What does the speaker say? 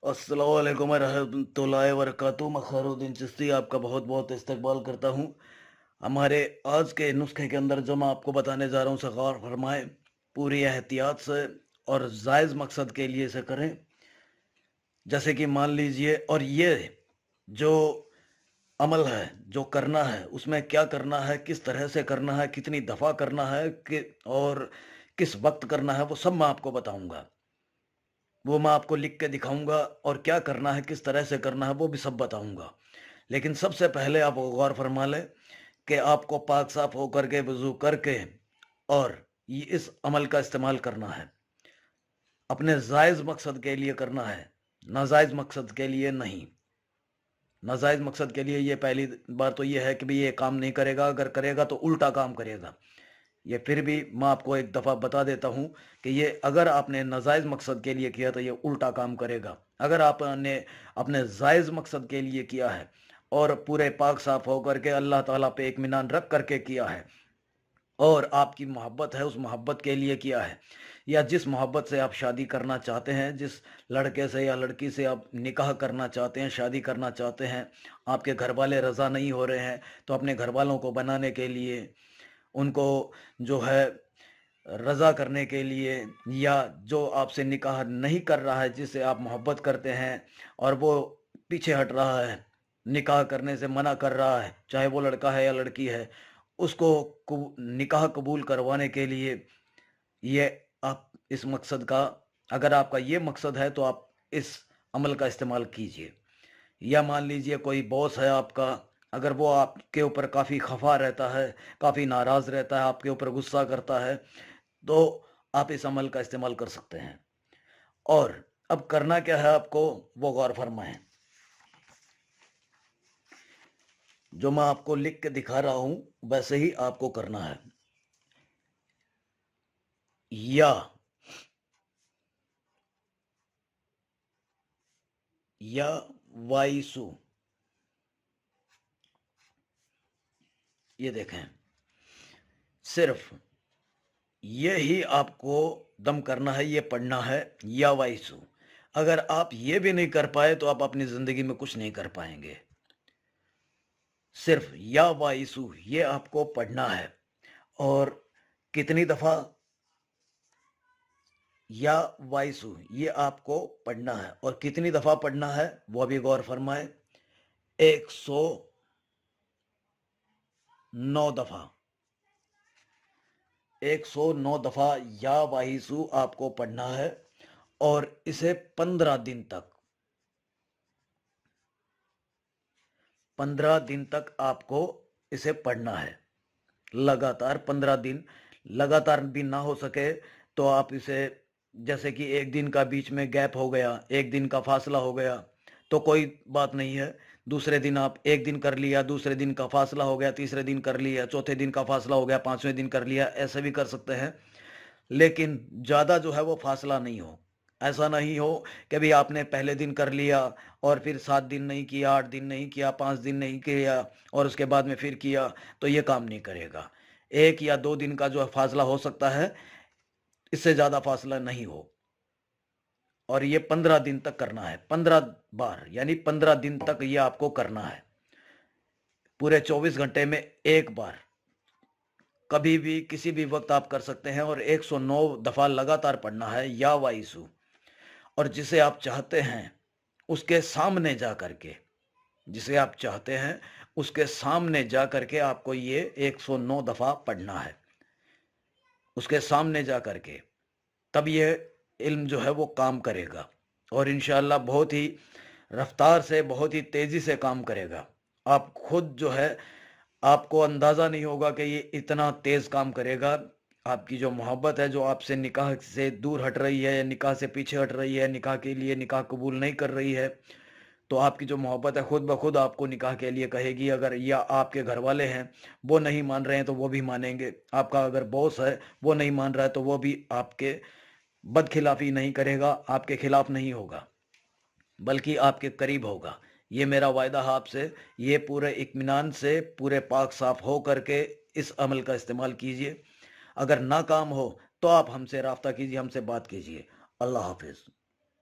अस्सलाम वालेकुम रहमतुल्लाहि व बरकातुहू। मैं खैरुद्दीन चिश्ती आपका बहुत बहुत इस्तकबाल करता हूँ। हमारे आज के नुस्खे के अंदर जो मैं आपको बताने जा रहा हूँ उसे गौर फरमाएं, पूरी एहतियात से और जायज़ मकसद के लिए इसे करें। जैसे कि मान लीजिए, और ये जो अमल है, जो करना है, उसमें क्या करना है, किस तरह से करना है, कितनी दफ़ा करना है कि और किस वक्त करना है, वो सब मैं आपको बताऊंगा। वो मैं आपको लिख के दिखाऊंगा, और क्या करना है, किस तरह से करना है, वो भी सब बताऊंगा। लेकिन सबसे पहले आप गौर फरमा लें कि आपको पाक साफ होकर के वज़ू करके और ये इस अमल का इस्तेमाल करना है। अपने जायज़ मकसद के लिए करना है, नाजायज़ मकसद के लिए नहीं। नाजायज़ मकसद के लिए ये पहली बात तो ये है कि भाई ये काम नहीं करेगा, अगर करेगा तो उल्टा काम करेगा। ये फिर भी मैं आपको एक दफ़ा बता देता हूँ कि ये अगर आपने नाजायज़ मकसद के लिए किया तो ये उल्टा काम करेगा। अगर आपने अपने जायज़ मकसद के लिए किया है और पूरे पाक साफ होकर के अल्लाह ताला पे इत्मीनान रख करके किया है, और आपकी मोहब्बत है, उस मोहब्बत के लिए किया है, या जिस मोहब्बत से आप शादी करना चाहते हैं, जिस लड़के से या लड़की से आप निकाह करना चाहते हैं, शादी करना चाहते हैं, आपके घर वाले रज़ा नहीं हो रहे हैं, तो अपने घर वालों को बनाने के लिए, उनको जो है रज़ा करने के लिए, या जो आपसे निकाह नहीं कर रहा है, जिससे आप मोहब्बत करते हैं और वो पीछे हट रहा है, निकाह करने से मना कर रहा है, चाहे वो लड़का है या लड़की है, उसको निकाह कबूल करवाने के लिए, ये आप इस मकसद का, अगर आपका ये मकसद है तो आप इस अमल का इस्तेमाल कीजिए। या मान लीजिए कोई बॉस है आपका, अगर वो आपके ऊपर काफ़ी खफा रहता है, काफ़ी नाराज़ रहता है, आपके ऊपर गुस्सा करता है, तो आप इस अमल का इस्तेमाल कर सकते हैं। और अब करना क्या है आपको, वो गौर फरमाएं। जो मैं आपको लिख के दिखा रहा हूं वैसे ही आपको करना है। या या वाइसु, ये देखें, सिर्फ ये ही आपको दम करना है, ये पढ़ना है, या वाइसु। अगर आप ये भी नहीं कर पाए तो आप अपनी जिंदगी में कुछ नहीं कर पाएंगे। सिर्फ या वाइसु ये आपको पढ़ना है। और कितनी दफा, या वाइसु ये आपको पढ़ना है और कितनी दफा पढ़ना है वो भी गौर फरमाए। 109 दफा, 109 दफा या वाहिसु आपको पढ़ना है। और इसे 15 दिन तक, 15 दिन तक आपको इसे पढ़ना है। लगातार 15 दिन, लगातार भी ना हो सके तो आप इसे, जैसे कि एक दिन का बीच में गैप हो गया, एक दिन का फासला हो गया, तो कोई बात नहीं है। दूसरे दिन आप एक दिन कर लिया, दूसरे दिन का फासला हो गया, तीसरे दिन कर लिया, चौथे दिन का फासला हो गया, पांचवें दिन कर लिया, ऐसे भी कर सकते हैं। लेकिन ज़्यादा जो है वो फासला नहीं हो। ऐसा नहीं हो कि भाई आपने पहले दिन कर लिया और फिर 7 दिन नहीं किया, 8 दिन नहीं किया, 5 दिन नहीं किया और उसके बाद में फिर किया, तो ये काम नहीं करेगा। 1 या 2 दिन का जो फासला हो सकता है, इससे ज़्यादा फासला नहीं हो। और ये 15 दिन तक करना है, 15 बार, यानी 15 दिन तक ये आपको करना है। पूरे 24 घंटे में एक बार, कभी भी किसी भी वक्त आप कर सकते हैं। और 109 दफ़ा लगातार पढ़ना है या वाइसु। और जिसे आप चाहते हैं उसके सामने जा करके, जिसे आप चाहते हैं उसके सामने जा करके आपको ये 109 दफ़ा पढ़ना है, उसके सामने जा करके, तब ये इल्म जो है वो काम करेगा। और इंशाअल्लाह बहुत ही रफ्तार से, बहुत ही तेज़ी से काम करेगा। आप खुद जो है, आपको अंदाज़ा नहीं होगा कि ये इतना तेज़ काम करेगा। आपकी जो मोहब्बत है, जो आपसे निकाह से दूर हट रही है, निकाह से पीछे हट रही है, निकाह के लिए निकाह कबूल नहीं कर रही है, तो आपकी जो मोहब्बत है खुद ब खुद आपको निकाह के लिए कहेगी। अगर या आपके घर वाले हैं वो नहीं मान रहे हैं तो वो भी मानेंगे। आपका अगर बॉस है वो नहीं मान रहा है तो वो भी आपके बदखिलाफ़ी नहीं करेगा, आपके खिलाफ नहीं होगा, बल्कि आपके करीब होगा। ये मेरा वायदा है आपसे। ये पूरे इत्मीनान से, पूरे पाक साफ हो करके इस अमल का इस्तेमाल कीजिए। अगर नाकाम हो तो आप हमसे राब्ता कीजिए, हमसे बात कीजिए। अल्लाह हाफिज़।